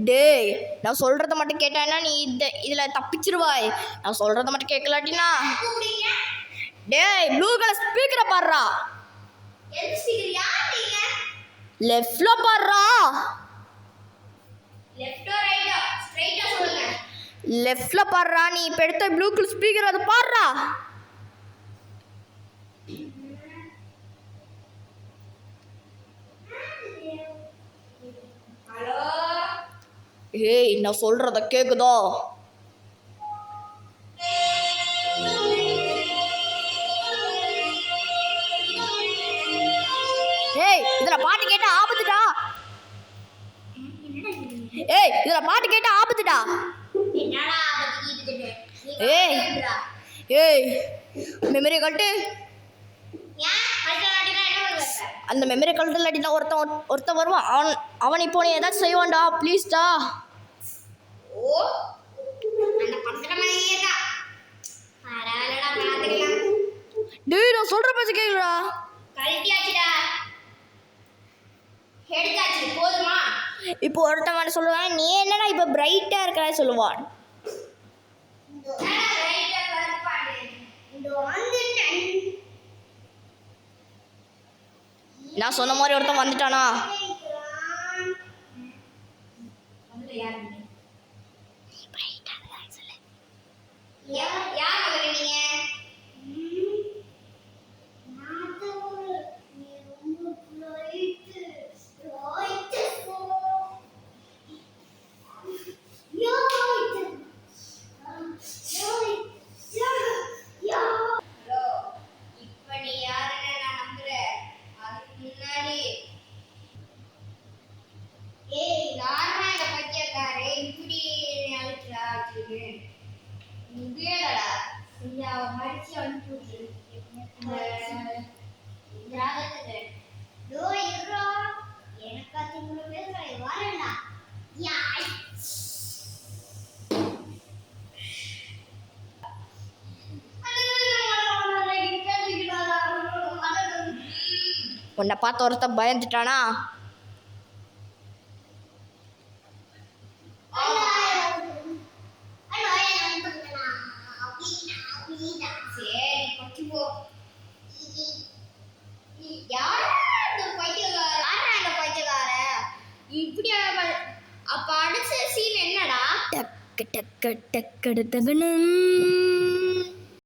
டேய் நான் சொல்கிறத மட்டும் கேட்டேன்னா நீ இதில் தப்பிச்சிருவாய். நான் சொல்கிறத மட்டும் கேட்கலாட்டினா டேய் ப்ளூ கலர் ஸ்பீக்கரை பாடுறா. லெஃப்ட்ல பாடுறா. லெஃப்ட்ல பாடுறா. நீ இப்போ எடுத்த ப்ளூ கலர் ஸ்பீக்கர் அது பாடுறா. ஏய் நான் சொல்றத கேக்குதோ? ஏய் இதுல பாட்டு கேட்டா ஆபத்துடா. ஏய் இதுல பாட்டு கேட்டா ஆபத்துடா. ஏய் ஏய் மெமரி கழட்டு. அந்த மெமரி கழட்டு இல்லாட்டினா ஒருத்தன் வருவான். அவன் இப்போ நீ ஏதாச்சும் செய்வான்டா. ப்ளீஸ்டா. டேய் நான் சொல்ற பேச்சு கேக்குடா. இப்போ ஒருத்தவன் சொல்லுவான் நீ என்னடா இப்போ பிரைட்டா இருக்கா சொல்லுவான். நான் சொன்ன மாதிரி ஒருத்தன் வந்துட்டானா? உன்னை பார்த்து ஒருத்தன் பயந்துட்டானா? அப்ப அடிச்ச சீன் என்னடா? டக்கு டக்கு டக்கு டக்கு